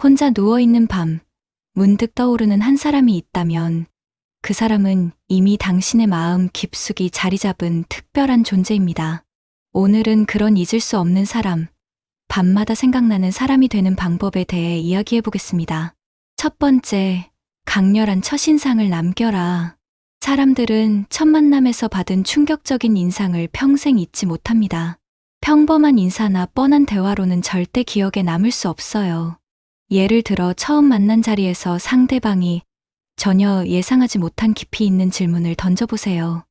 혼자 누워있는 밤, 문득 떠오르는 한 사람이 있다면 그 사람은 이미 당신의 마음 깊숙이 자리 잡은 특별한 존재입니다. 오늘은 그런 잊을 수 없는 사람, 밤마다 생각나는 사람이 되는 방법에 대해 이야기해 보겠습니다. 첫 번째, 강렬한 첫인상을 남겨라. 사람들은 첫 만남에서 받은 충격적인 인상을 평생 잊지 못합니다. 평범한 인사나 뻔한 대화로는 절대 기억에 남을 수 없어요. 예를 들어 처음 만난 자리에서 상대방이 전혀 예상하지 못한 깊이 있는 질문을 던져보세요.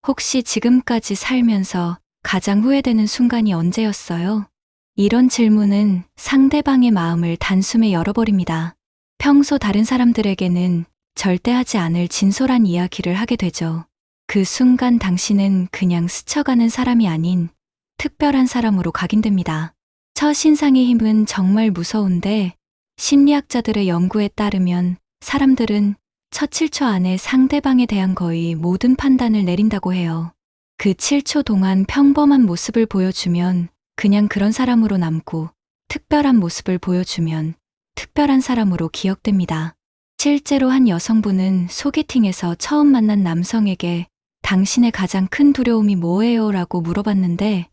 혹시 지금까지 살면서 가장 후회되는 순간이 언제였어요? 이런 질문은 상대방의 마음을 단숨에 열어버립니다. 평소 다른 사람들에게는 절대 하지 않을 진솔한 이야기를 하게 되죠. 그 순간 당신은 그냥 스쳐가는 사람이 아닌 특별한 사람으로 각인됩니다. 첫인상의 힘은 정말 무서운데 심리학자들의 연구에 따르면 사람들은 첫 7초 안에 상대방에 대한 거의 모든 판단을 내린다고 해요. 그 7초 동안 평범한 모습을 보여주면 그냥 그런 사람으로 남고 특별한 모습을 보여주면 특별한 사람으로 기억됩니다. 실제로 한 여성분은 소개팅에서 처음 만난 남성에게 당신의 가장 큰 두려움이 뭐예요? 라고 물어봤는데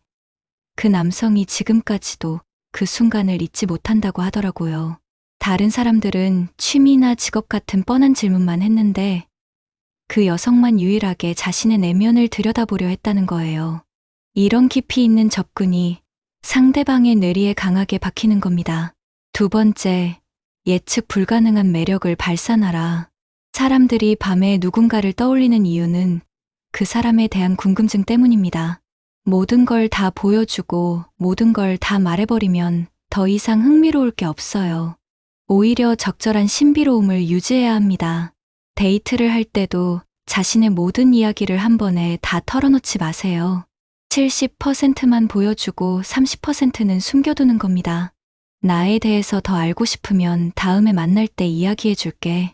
그 남성이 지금까지도 그 순간을 잊지 못한다고 하더라고요. 다른 사람들은 취미나 직업 같은 뻔한 질문만 했는데 그 여성만 유일하게 자신의 내면을 들여다보려 했다는 거예요. 이런 깊이 있는 접근이 상대방의 뇌리에 강하게 박히는 겁니다. 두 번째, 예측 불가능한 매력을 발산하라. 사람들이 밤에 누군가를 떠올리는 이유는 그 사람에 대한 궁금증 때문입니다. 모든 걸 다 보여주고 모든 걸 다 말해버리면 더 이상 흥미로울 게 없어요. 오히려 적절한 신비로움을 유지해야 합니다. 데이트를 할 때도 자신의 모든 이야기를 한 번에 다 털어놓지 마세요. 70%만 보여주고 30%는 숨겨두는 겁니다. 나에 대해서 더 알고 싶으면 다음에 만날 때 이야기해 줄게.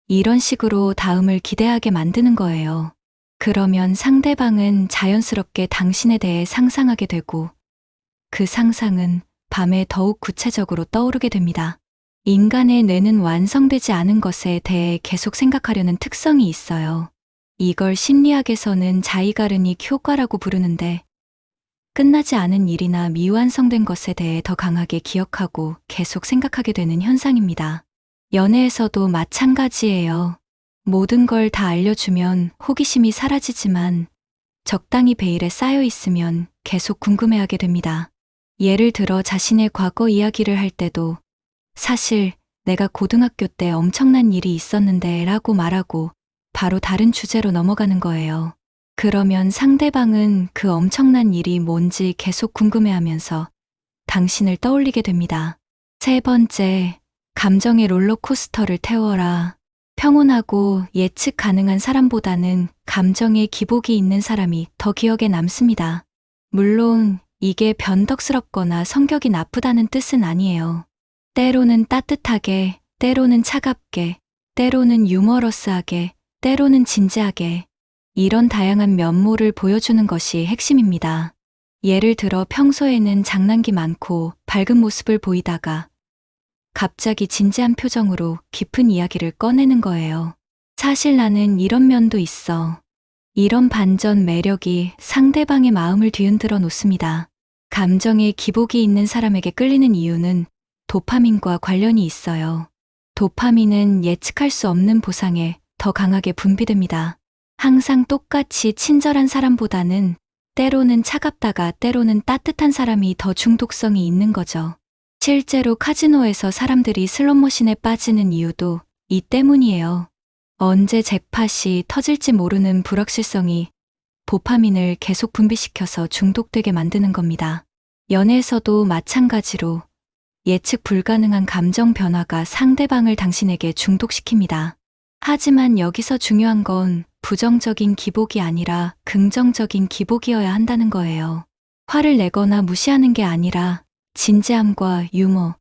이런 식으로 다음을 기대하게 만드는 거예요. 그러면 상대방은 자연스럽게 당신에 대해 상상하게 되고 그 상상은 밤에 더욱 구체적으로 떠오르게 됩니다. 인간의 뇌는 완성되지 않은 것에 대해 계속 생각하려는 특성이 있어요. 이걸 심리학에서는 자이가르닉 효과라고 부르는데 끝나지 않은 일이나 미완성된 것에 대해 더 강하게 기억하고 계속 생각하게 되는 현상입니다. 연애에서도 마찬가지예요. 모든 걸 다 알려주면 호기심이 사라지지만 적당히 베일에 쌓여 있으면 계속 궁금해하게 됩니다. 예를 들어 자신의 과거 이야기를 할 때도 사실 내가 고등학교 때 엄청난 일이 있었는데 라고 말하고 바로 다른 주제로 넘어가는 거예요. 그러면 상대방은 그 엄청난 일이 뭔지 계속 궁금해하면서 당신을 떠올리게 됩니다. 세 번째, 감정의 롤러코스터를 태워라. 평온하고 예측 가능한 사람보다는 감정의 기복이 있는 사람이 더 기억에 남습니다. 물론 이게 변덕스럽거나 성격이 나쁘다는 뜻은 아니에요. 때로는 따뜻하게, 때로는 차갑게, 때로는 유머러스하게, 때로는 진지하게 이런 다양한 면모를 보여주는 것이 핵심입니다. 예를 들어 평소에는 장난기 많고 밝은 모습을 보이다가 갑자기 진지한 표정으로 깊은 이야기를 꺼내는 거예요. 사실 나는 이런 면도 있어. 이런 반전 매력이 상대방의 마음을 뒤흔들어 놓습니다. 감정에 기복이 있는 사람에게 끌리는 이유는 도파민과 관련이 있어요. 도파민은 예측할 수 없는 보상에 더 강하게 분비됩니다. 항상 똑같이 친절한 사람보다는 때로는 차갑다가 때로는 따뜻한 사람이 더 중독성이 있는 거죠. 실제로 카지노에서 사람들이 슬롯머신에 빠지는 이유도 이 때문이에요. 언제 잭팟이 터질지 모르는 불확실성이 도파민을 계속 분비시켜서 중독되게 만드는 겁니다. 연애에서도 마찬가지로 예측 불가능한 감정 변화가 상대방을 당신에게 중독시킵니다. 하지만 여기서 중요한 건 부정적인 기복이 아니라 긍정적인 기복이어야 한다는 거예요. 화를 내거나 무시하는 게 아니라 진지함과 유머,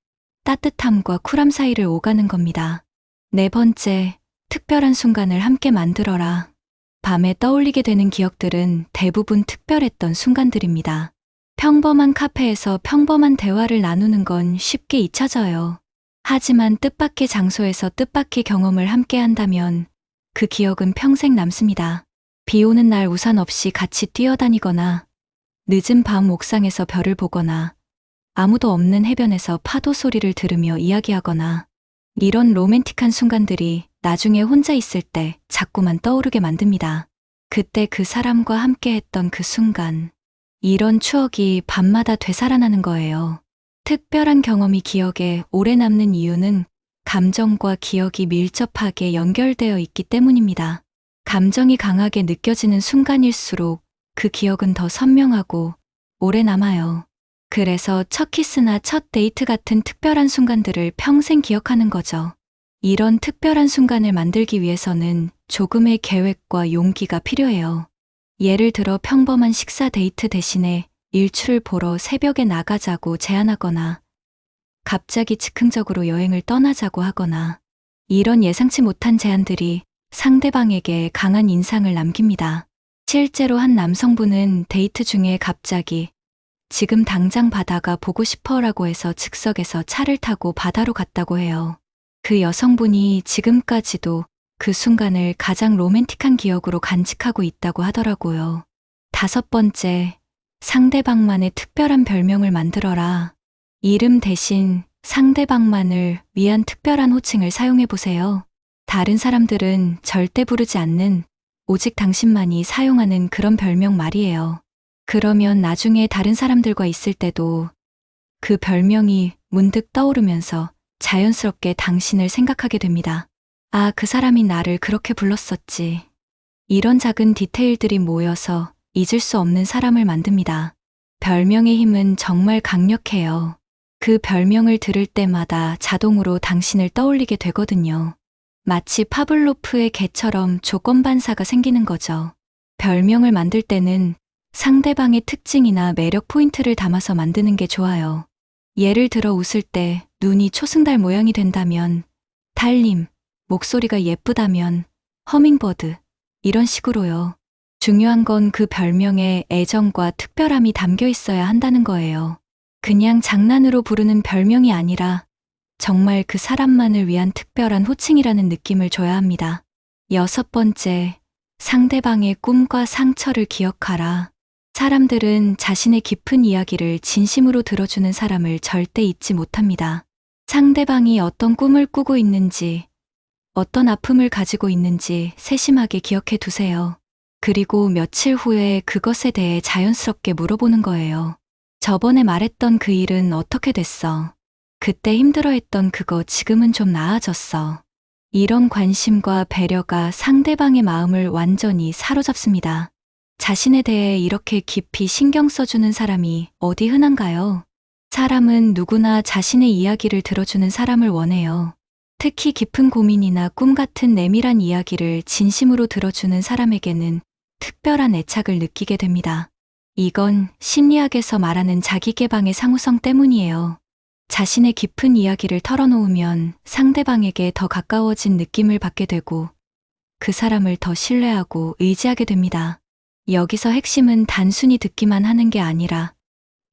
따뜻함과 쿨함 사이를 오가는 겁니다. 네 번째, 특별한 순간을 함께 만들어라. 밤에 떠올리게 되는 기억들은 대부분 특별했던 순간들입니다. 평범한 카페에서 평범한 대화를 나누는 건 쉽게 잊혀져요. 하지만 뜻밖의 장소에서 뜻밖의 경험을 함께 한다면 그 기억은 평생 남습니다. 비 오는 날 우산 없이 같이 뛰어다니거나, 늦은 밤 옥상에서 별을 보거나, 아무도 없는 해변에서 파도 소리를 들으며 이야기하거나, 이런 로맨틱한 순간들이 나중에 혼자 있을 때 자꾸만 떠오르게 만듭니다. 그때 그 사람과 함께 했던 그 순간, 이런 추억이 밤마다 되살아나는 거예요. 특별한 경험이 기억에 오래 남는 이유는 감정과 기억이 밀접하게 연결되어 있기 때문입니다. 감정이 강하게 느껴지는 순간일수록 그 기억은 더 선명하고 오래 남아요. 그래서 첫 키스나 첫 데이트 같은 특별한 순간들을 평생 기억하는 거죠. 이런 특별한 순간을 만들기 위해서는 조금의 계획과 용기가 필요해요. 예를 들어 평범한 식사 데이트 대신에 일출을 보러 새벽에 나가자고 제안하거나, 갑자기 즉흥적으로 여행을 떠나자고 하거나, 이런 예상치 못한 제안들이 상대방에게 강한 인상을 남깁니다. 실제로 한 남성분은 데이트 중에 갑자기 지금 당장 바다가 보고 싶어라고 해서 즉석에서 차를 타고 바다로 갔다고 해요. 그 여성분이 지금까지도 그 순간을 가장 로맨틱한 기억으로 간직하고 있다고 하더라고요. 5번째, 상대방만의 특별한 별명을 만들어라. 이름 대신 상대방만을 위한 특별한 호칭을 사용해 보세요. 다른 사람들은 절대 부르지 않는, 오직 당신만이 사용하는 그런 별명 말이에요. 그러면 나중에 다른 사람들과 있을 때도 그 별명이 문득 떠오르면서 자연스럽게 당신을 생각하게 됩니다. 아, 그 사람이 나를 그렇게 불렀었지. 이런 작은 디테일들이 모여서 잊을 수 없는 사람을 만듭니다. 별명의 힘은 정말 강력해요. 그 별명을 들을 때마다 자동으로 당신을 떠올리게 되거든요. 마치 파블로프의 개처럼 조건 반사가 생기는 거죠. 별명을 만들 때는 상대방의 특징이나 매력 포인트를 담아서 만드는 게 좋아요. 예를 들어 웃을 때 눈이 초승달 모양이 된다면 달님, 목소리가 예쁘다면 허밍버드, 이런 식으로요. 중요한 건 그 별명에 애정과 특별함이 담겨 있어야 한다는 거예요. 그냥 장난으로 부르는 별명이 아니라 정말 그 사람만을 위한 특별한 호칭이라는 느낌을 줘야 합니다. 6번째, 상대방의 꿈과 상처를 기억하라. 사람들은 자신의 깊은 이야기를 진심으로 들어주는 사람을 절대 잊지 못합니다. 상대방이 어떤 꿈을 꾸고 있는지, 어떤 아픔을 가지고 있는지 세심하게 기억해 두세요. 그리고 며칠 후에 그것에 대해 자연스럽게 물어보는 거예요. 저번에 말했던 그 일은 어떻게 됐어? 그때 힘들어했던 그거 지금은 좀 나아졌어. 이런 관심과 배려가 상대방의 마음을 완전히 사로잡습니다. 자신에 대해 이렇게 깊이 신경 써주는 사람이 어디 흔한가요? 사람은 누구나 자신의 이야기를 들어주는 사람을 원해요. 특히 깊은 고민이나 꿈 같은 내밀한 이야기를 진심으로 들어주는 사람에게는 특별한 애착을 느끼게 됩니다. 이건 심리학에서 말하는 자기개방의 상호성 때문이에요. 자신의 깊은 이야기를 털어놓으면 상대방에게 더 가까워진 느낌을 받게 되고 그 사람을 더 신뢰하고 의지하게 됩니다. 여기서 핵심은 단순히 듣기만 하는 게 아니라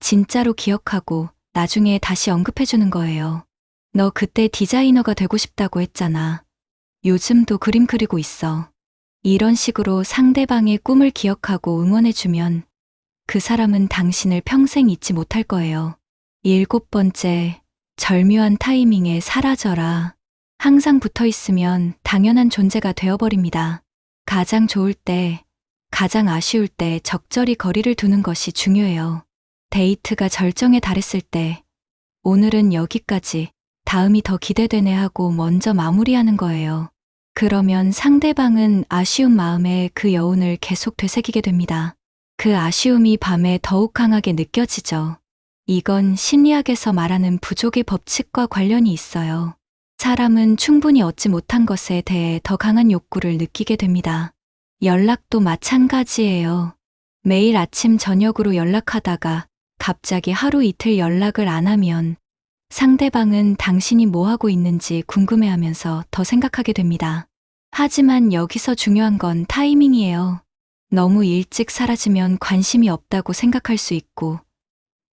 진짜로 기억하고 나중에 다시 언급해주는 거예요. 너 그때 디자이너가 되고 싶다고 했잖아. 요즘도 그림 그리고 있어. 이런 식으로 상대방의 꿈을 기억하고 응원해주면 그 사람은 당신을 평생 잊지 못할 거예요. 7번째, 절묘한 타이밍에 사라져라. 항상 붙어 있으면 당연한 존재가 되어버립니다. 가장 좋을 때, 가장 아쉬울 때 적절히 거리를 두는 것이 중요해요. 데이트가 절정에 달했을 때, 오늘은 여기까지, 다음이 더 기대되네 하고 먼저 마무리하는 거예요. 그러면 상대방은 아쉬운 마음에 그 여운을 계속 되새기게 됩니다. 그 아쉬움이 밤에 더욱 강하게 느껴지죠. 이건 심리학에서 말하는 부족의 법칙과 관련이 있어요. 사람은 충분히 얻지 못한 것에 대해 더 강한 욕구를 느끼게 됩니다. 연락도 마찬가지예요. 매일 아침 저녁으로 연락하다가 갑자기 하루 이틀 연락을 안 하면 상대방은 당신이 뭐 하고 있는지 궁금해하면서 더 생각하게 됩니다. 하지만 여기서 중요한 건 타이밍이에요. 너무 일찍 사라지면 관심이 없다고 생각할 수 있고,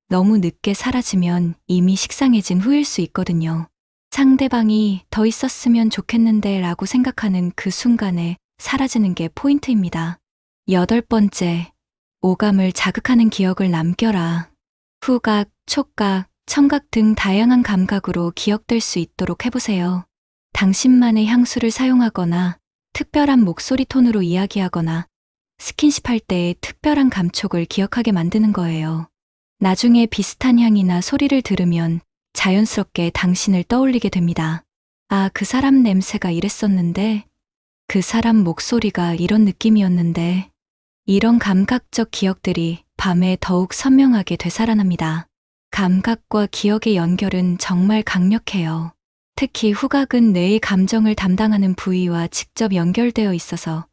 너무 늦게 사라지면 이미 식상해진 후일 수 있거든요. 상대방이 더 있었으면 좋겠는데 라고 생각하는 그 순간에 사라지는 게 포인트입니다. 8번째, 오감을 자극하는 기억을 남겨라. 후각, 촉각, 청각 등 다양한 감각으로 기억될 수 있도록 해보세요. 당신만의 향수를 사용하거나 특별한 목소리 톤으로 이야기하거나 스킨십 할 때의 특별한 감촉을 기억하게 만드는 거예요. 나중에 비슷한 향이나 소리를 들으면 자연스럽게 당신을 떠올리게 됩니다. 아, 그 사람 냄새가 이랬었는데, 그 사람 목소리가 이런 느낌이었는데, 이런 감각적 기억들이 밤에 더욱 선명하게 되살아납니다. 감각과 기억의 연결은 정말 강력해요. 특히 후각은 뇌의 감정을 담당하는 부위와 직접 연결되어 있어서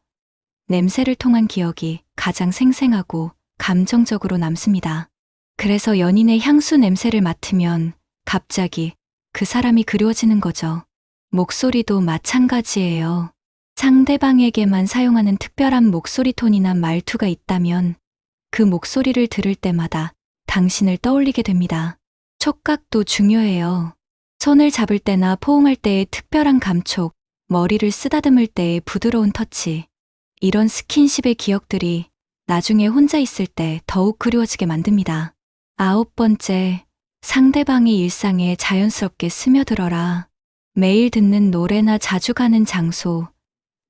냄새를 통한 기억이 가장 생생하고 감정적으로 남습니다. 그래서 연인의 향수 냄새를 맡으면 갑자기 그 사람이 그리워지는 거죠. 목소리도 마찬가지예요. 상대방에게만 사용하는 특별한 목소리 톤이나 말투가 있다면 그 목소리를 들을 때마다 당신을 떠올리게 됩니다. 촉각도 중요해요. 손을 잡을 때나 포옹할 때의 특별한 감촉, 머리를 쓰다듬을 때의 부드러운 터치, 이런 스킨십의 기억들이 나중에 혼자 있을 때 더욱 그리워지게 만듭니다. 9번째, 상대방의 일상에 자연스럽게 스며들어라. 매일 듣는 노래나 자주 가는 장소,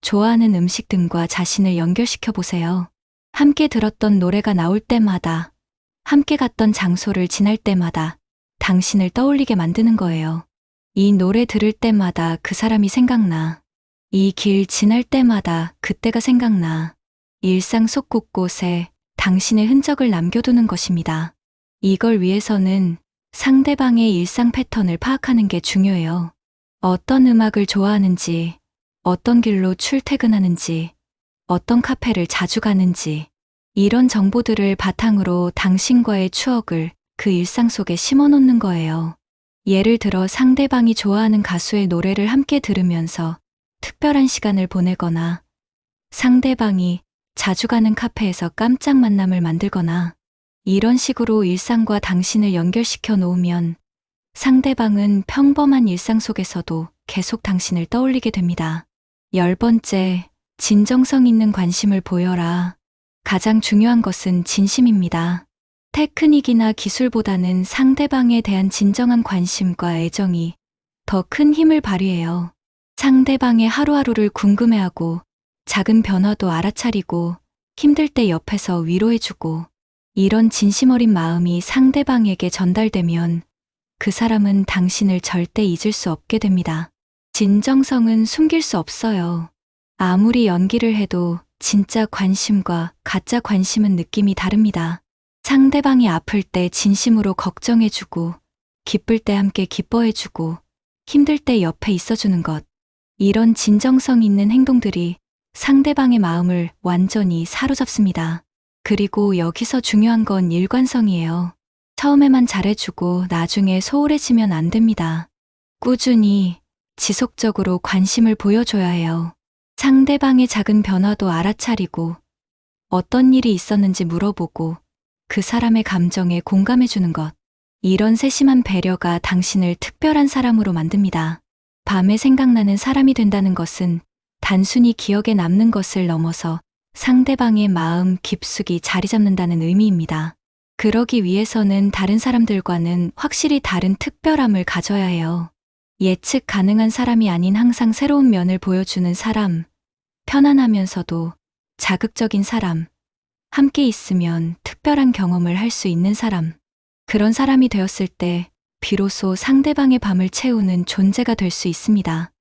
좋아하는 음식 등과 자신을 연결시켜 보세요. 함께 들었던 노래가 나올 때마다, 함께 갔던 장소를 지날 때마다 당신을 떠올리게 만드는 거예요. 이 노래 들을 때마다 그 사람이 생각나. 이 길 지날 때마다 그때가 생각나. 일상 속 곳곳에 당신의 흔적을 남겨두는 것입니다. 이걸 위해서는 상대방의 일상 패턴을 파악하는 게 중요해요. 어떤 음악을 좋아하는지, 어떤 길로 출퇴근하는지, 어떤 카페를 자주 가는지, 이런 정보들을 바탕으로 당신과의 추억을 그 일상 속에 심어 놓는 거예요. 예를 들어 상대방이 좋아하는 가수의 노래를 함께 들으면서 특별한 시간을 보내거나 상대방이 자주 가는 카페에서 깜짝 만남을 만들거나 이런 식으로 일상과 당신을 연결시켜 놓으면 상대방은 평범한 일상 속에서도 계속 당신을 떠올리게 됩니다. 10번째, 진정성 있는 관심을 보여라. 가장 중요한 것은 진심입니다. 테크닉이나 기술보다는 상대방에 대한 진정한 관심과 애정이 더 큰 힘을 발휘해요. 상대방의 하루하루를 궁금해하고 작은 변화도 알아차리고 힘들 때 옆에서 위로해주고 이런 진심 어린 마음이 상대방에게 전달되면 그 사람은 당신을 절대 잊을 수 없게 됩니다. 진정성은 숨길 수 없어요. 아무리 연기를 해도 진짜 관심과 가짜 관심은 느낌이 다릅니다. 상대방이 아플 때 진심으로 걱정해주고, 기쁠 때 함께 기뻐해주고, 힘들 때 옆에 있어주는 것. 이런 진정성 있는 행동들이 상대방의 마음을 완전히 사로잡습니다. 그리고 여기서 중요한 건 일관성이에요. 처음에만 잘해주고 나중에 소홀해지면 안 됩니다. 꾸준히, 지속적으로 관심을 보여줘야 해요. 상대방의 작은 변화도 알아차리고, 어떤 일이 있었는지 물어보고, 그 사람의 감정에 공감해주는 것. 이런 세심한 배려가 당신을 특별한 사람으로 만듭니다. 밤에 생각나는 사람이 된다는 것은 단순히 기억에 남는 것을 넘어서 상대방의 마음 깊숙이 자리 잡는다는 의미입니다. 그러기 위해서는 다른 사람들과는 확실히 다른 특별함을 가져야 해요. 예측 가능한 사람이 아닌 항상 새로운 면을 보여주는 사람, 편안하면서도 자극적인 사람, 함께 있으면 특별한 경험을 할 수 있는 사람, 그런 사람이 되었을 때 비로소 상대방의 밤을 채우는 존재가 될 수 있습니다.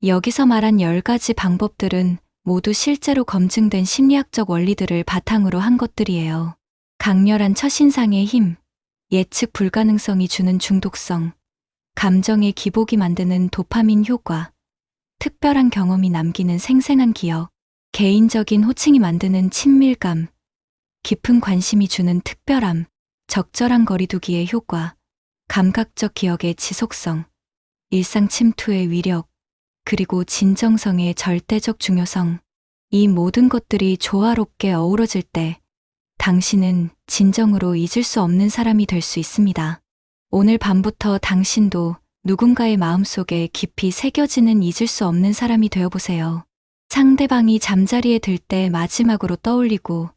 여기서 말한 10가지 방법들은 모두 실제로 검증된 심리학적 원리들을 바탕으로 한 것들이에요. 강렬한 첫인상의 힘, 예측 불가능성이 주는 중독성, 감정의 기복이 만드는 도파민 효과, 특별한 경험이 남기는 생생한 기억, 개인적인 호칭이 만드는 친밀감, 깊은 관심이 주는 특별함, 적절한 거리두기의 효과, 감각적 기억의 지속성, 일상 침투의 위력, 그리고 진정성의 절대적 중요성. 이 모든 것들이 조화롭게 어우러질 때 당신은 진정으로 잊을 수 없는 사람이 될 수 있습니다. 오늘 밤부터 당신도 누군가의 마음속에 깊이 새겨지는 잊을 수 없는 사람이 되어보세요. 상대방이 잠자리에 들 때 마지막으로 떠올리고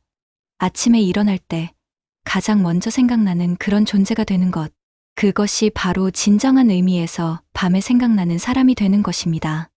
아침에 일어날 때 가장 먼저 생각나는 그런 존재가 되는 것. 그것이 바로 진정한 의미에서 밤에 생각나는 사람이 되는 것입니다.